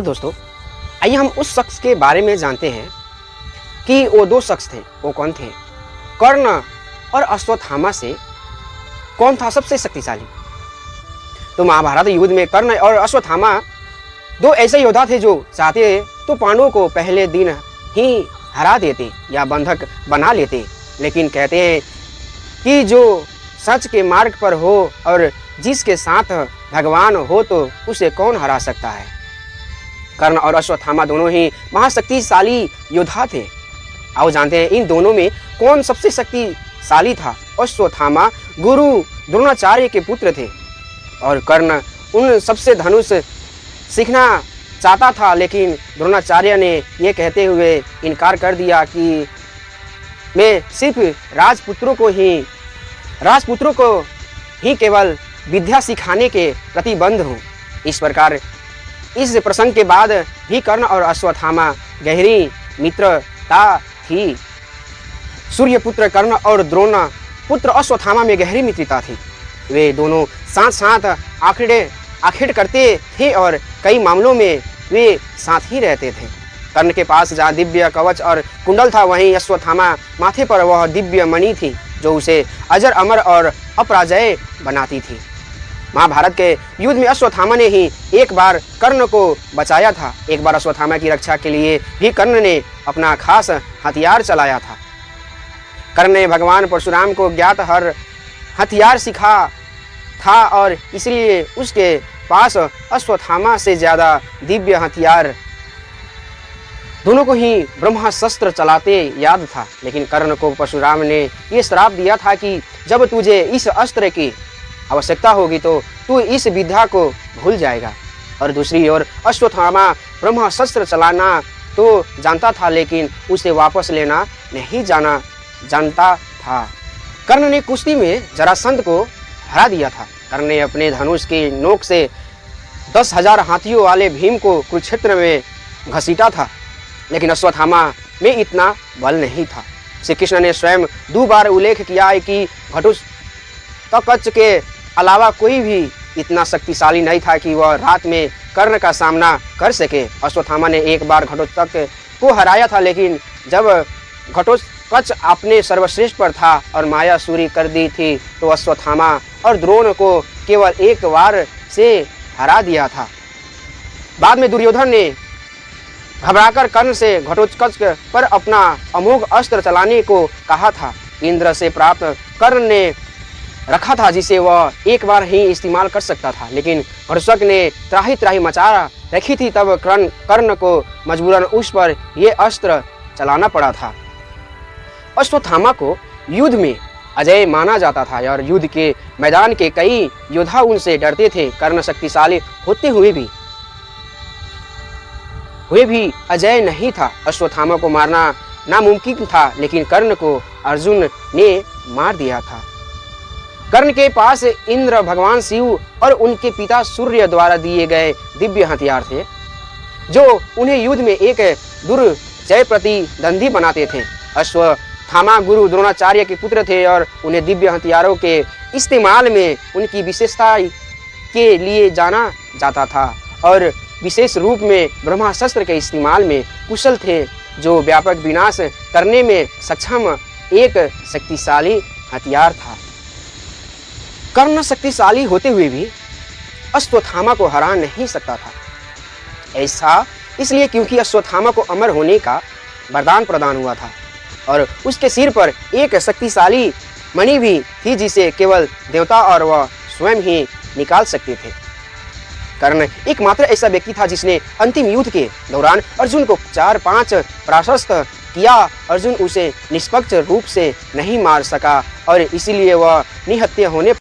तो दोस्तों, आइए हम उस शख्स के बारे में जानते हैं कि वो दो शख्स थे। वो कौन थे? कर्ण और अश्वत्थामा से कौन था सबसे शक्तिशाली? तो महाभारत युद्ध में कर्ण और अश्वत्थामा दो ऐसे योद्धा थे जो चाहते तो पांडवों को पहले दिन ही हरा देते या बंधक बना लेते, लेकिन कहते हैं कि जो सच के मार्ग पर हो और जिसके साथ भगवान हो तो उसे कौन हरा सकता है। कर्ण और अश्वत्थामा दोनों ही महाशक्तिशाली योद्धा थे। आओ जानते हैं इन दोनों में कौन सबसे शक्तिशाली था। अश्वत्थामा गुरु द्रोणाचार्य के पुत्र थे और कर्ण उन सबसे धनुष सीखना चाहता था, लेकिन द्रोणाचार्य ने यह कहते हुए इनकार कर दिया कि मैं सिर्फ राजपुत्रों को ही केवल विद्या सिखाने के प्रतिबंध हूँ। इस प्रकार इस प्रसंग के बाद भी कर्ण और अश्वत्थामा गहरी मित्रता थी। सूर्यपुत्र कर्ण और द्रोण पुत्र अश्वत्थामा में गहरी मित्रता थी। वे दोनों साथ साथ आखिड़ करते थे और कई मामलों में वे साथ ही रहते थे। कर्ण के पास जहाँ दिव्य कवच और कुंडल था, वहीं अश्वत्थामा माथे पर वह दिव्य मणि थी जो उसे अजर अमर और अपराजय बनाती थी। महाभारत के युद्ध में अश्वत्थामा ने ही एक बार कर्ण को बचाया था। एक बार अश्वत्थामा की रक्षा के लिए भी कर्ण ने अपना खास हथियार चलाया था। कर्ण ने भगवान परशुराम को ज्ञात हर हथियार सिखा था और इसलिए उसके पास अश्वत्थामा से ज़्यादा दिव्य हथियार दोनों को ही ब्रह्मास्त्र चलाते याद था। लेकिन कर्ण को परशुराम ने ये श्राप दिया था कि जब तुझे इस अस्त्र की आवश्यकता होगी तो तू इस विद्या को भूल जाएगा। और दूसरी ओर अश्वत्थामा ब्रह्मास्त्र चलाना तो जानता था, लेकिन उसे वापस लेना नहीं जानता था। कर्ण ने कुश्ती में जरासंध को हरा दिया था। कर्ण ने अपने धनुष की नोक से 10,000 हाथियों वाले भीम को कुरुक्षेत्र में घसीटा था, लेकिन अश्वत्थामा में इतना बल नहीं था। श्री कृष्ण ने स्वयं 2 बार उल्लेख किया है कि घटोत्कच के अलावा कोई भी इतना शक्तिशाली नहीं था कि वह रात में कर्ण का सामना कर सके। अश्वत्थामा ने एक बार घटोत्कच को हराया था, लेकिन जब घटोत्कच अपने सर्वश्रेष्ठ पर था और माया सूरी कर दी थी तो अश्वत्थामा और द्रोण को केवल एक बार से हरा दिया था। बाद में दुर्योधन ने घबराकर कर्ण से घटोत्कच पर अपना अमोघ अस्त्र चलाने को कहा था। इंद्र से प्राप्त कर्ण ने रखा था जिसे वह एक बार ही इस्तेमाल कर सकता था, लेकिन घटोत्कच ने त्राही मचा रखी थी। तब कर्ण को मजबूरन उस पर यह अस्त्र चलाना पड़ा था। अश्वत्थामा को युद्ध में अजय माना जाता था और युद्ध के मैदान के कई योद्धा उनसे डरते थे। कर्ण शक्तिशाली होते हुए भी अजय नहीं था। अश्वत्थामा को मारना नामुमकिन था, लेकिन कर्ण को अर्जुन ने मार दिया था। कर्ण के पास इंद्र, भगवान शिव और उनके पिता सूर्य द्वारा दिए गए दिव्य हथियार थे जो उन्हें युद्ध में एक दुर्जय प्रतिद्वंदी बनाते थे। अश्वत्थामा गुरु द्रोणाचार्य के पुत्र थे और उन्हें दिव्य हथियारों के इस्तेमाल में उनकी विशेषता के लिए जाना जाता था और विशेष रूप में ब्रह्मास्त्र के इस्तेमाल में कुशल थे, जो व्यापक विनाश करने में सक्षम एक शक्तिशाली हथियार था। कर्ण शक्तिशाली होते हुए भी अश्वत्थामा को हरा नहीं सकता था। ऐसा इसलिए क्योंकि अश्वत्थामा को अमर होने का वरदान प्रदान हुआ था और उसके सिर पर एक शक्तिशाली मणि भी थी जिसे केवल देवता और वह स्वयं ही निकाल सकते थे। कर्ण एकमात्र ऐसा व्यक्ति था जिसने अंतिम युद्ध के दौरान अर्जुन को 4-5 परास्त किया। अर्जुन उसे निष्पक्ष रूप से नहीं मार सका और इसीलिए वह निहत्थे होने